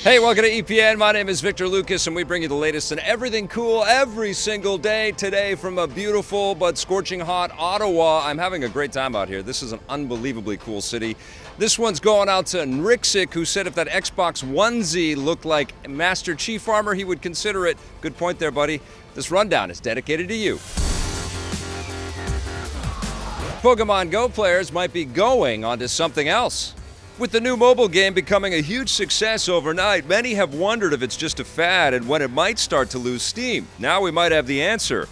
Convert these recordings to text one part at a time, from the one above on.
Hey, welcome to EPN. My name is Victor Lucas, and we bring you the latest in everything cool every single day. Today, from a beautiful but scorching hot Ottawa. I'm having a great time out here. This is an unbelievably cool city. This one's going out to Nrixik, who said if that Xbox onesie looked like Master Chief armor, he would consider it. Good point there, buddy. This rundown is dedicated to you. Pokemon Go players might be going on to something else. With the new mobile game becoming a huge success overnight, many have wondered if it's just a fad and when it might start to lose steam. Now we might have the answer.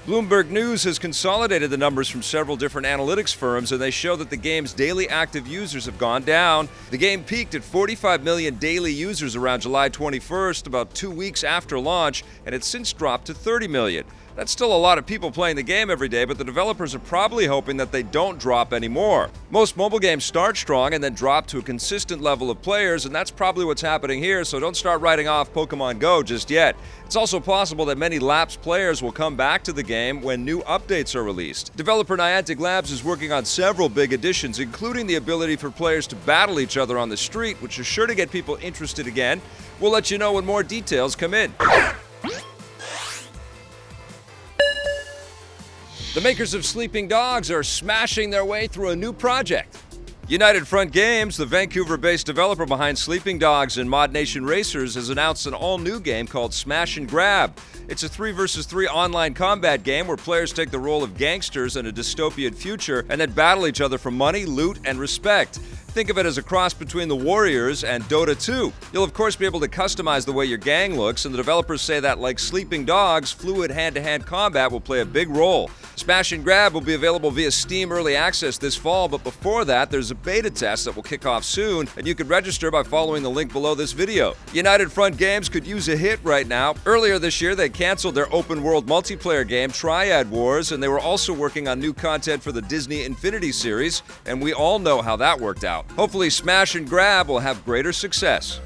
Bloomberg News has consolidated the numbers from several different analytics firms, and they show that the game's daily active users have gone down. The game peaked at 45 million daily users around July 21st, about 2 weeks after launch, and it's since dropped to 30 million. That's still a lot of people playing the game every day, but the developers are probably hoping that they don't drop anymore. Most mobile games start strong and then drop to a consistent level of players, and that's probably what's happening here, so don't start writing off Pokemon Go just yet. It's also possible that many lapsed players will come back to the game when new updates are released. Developer Niantic Labs is working on several big additions, including the ability for players to battle each other on the street, which is sure to get people interested again. We'll let you know when more details come in. The makers of Sleeping Dogs are smashing their way through a new project. United Front Games, the Vancouver-based developer behind Sleeping Dogs and Mod Nation Racers, has announced an all-new game called Smash and Grab. It's a 3 vs 3 online combat game where players take the role of gangsters in a dystopian future and then battle each other for money, loot, and respect. Think of it as a cross between the Warriors and Dota 2. You'll of course be able to customize the way your gang looks, and the developers say that, like Sleeping Dogs, fluid hand-to-hand combat will play a big role. Smash and Grab will be available via Steam Early Access this fall, but before that, there's a beta test that will kick off soon, and you can register by following the link below this video. United Front Games could use a hit right now. Earlier this year, they canceled their open-world multiplayer game, Triad Wars, and they were also working on new content for the Disney Infinity series, and we all know how that worked out. Hopefully, Smash and Grab will have greater success.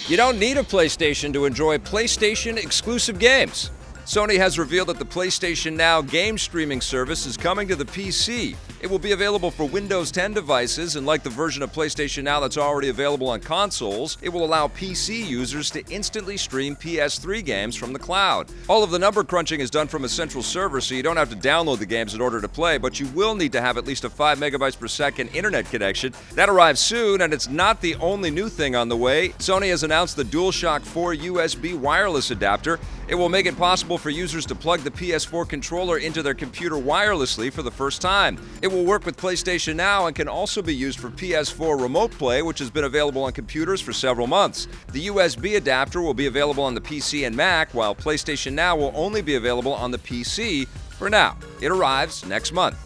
You don't need a PlayStation to enjoy PlayStation-exclusive games. Sony has revealed that the PlayStation Now game streaming service is coming to the PC. It will be available for Windows 10 devices, and like the version of PlayStation Now that's already available on consoles, it will allow PC users to instantly stream PS3 games from the cloud. All of the number crunching is done from a central server, so you don't have to download the games in order to play, but you will need to have at least a 5 megabytes per second internet connection. That arrives soon, and it's not the only new thing on the way. Sony has announced the DualShock 4 USB wireless adapter. It will make it possible for users to plug the PS4 controller into their computer wirelessly for the first time. It will work with PlayStation Now and can also be used for PS4 Remote Play, which has been available on computers for several months. The USB adapter will be available on the PC and Mac, while PlayStation Now will only be available on the PC for now. It arrives next month.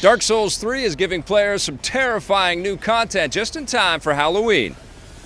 Dark Souls 3 is giving players some terrifying new content just in time for Halloween.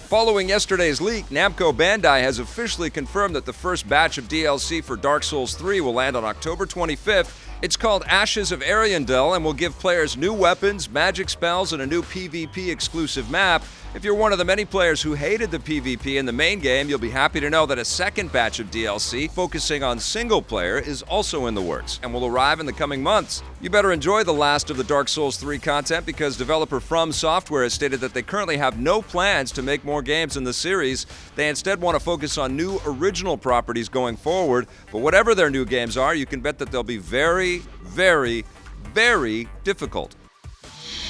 Following yesterday's leak, Namco Bandai has officially confirmed that the first batch of DLC for Dark Souls 3 will land on October 25th. It's called Ashes of Ariandel and will give players new weapons, magic spells, and a new PvP exclusive map. If you're one of the many players who hated the PvP in the main game, you'll be happy to know that a second batch of DLC focusing on single player is also in the works and will arrive in the coming months. You better enjoy the last of the Dark Souls 3 content, because developer From Software has stated that they currently have no plans to make more games in the series. They instead want to focus on new original properties going forward, but whatever their new games are, you can bet that they'll be very, very, very difficult.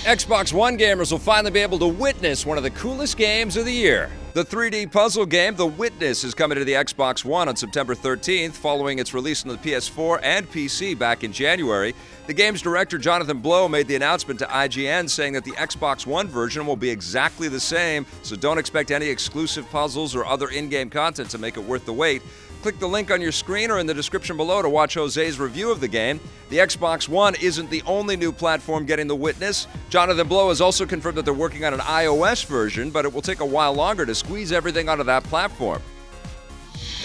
Xbox One gamers will finally be able to witness one of the coolest games of the year. The 3D puzzle game The Witness is coming to the Xbox One on September 13th, following its release on the PS4 and PC back in January. The game's director Jonathan Blow made the announcement to IGN, saying that the Xbox One version will be exactly the same, so don't expect any exclusive puzzles or other in-game content to make it worth the wait. Click the link on your screen or in the description below to watch Jose's review of the game. The Xbox One isn't the only new platform getting The Witness. Jonathan Blow has also confirmed that they're working on an iOS version, but it will take a while longer to squeeze everything onto that platform.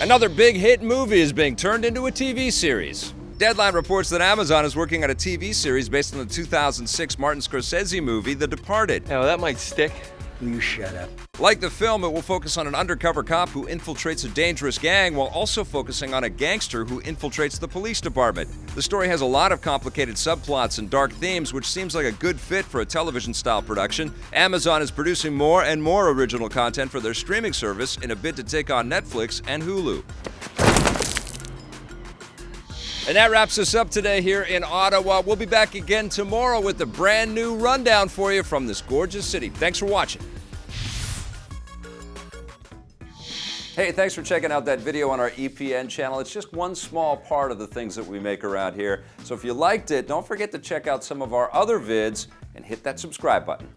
Another big hit movie is being turned into a TV series. Deadline reports that Amazon is working on a TV series based on the 2006 Martin Scorsese movie, The Departed. Now, that might stick. Will you shut up? Like the film, it will focus on an undercover cop who infiltrates a dangerous gang while also focusing on a gangster who infiltrates the police department. The story has a lot of complicated subplots and dark themes, which seems like a good fit for a television-style production. Amazon is producing more and more original content for their streaming service in a bid to take on Netflix and Hulu. And that wraps us up today here in Ottawa. We'll be back again tomorrow with a brand new rundown for you from this gorgeous city. Thanks for watching. Hey, thanks for checking out that video on our EPN channel. It's just one small part of the things that we make around here. So if you liked it, don't forget to check out some of our other vids and hit that subscribe button.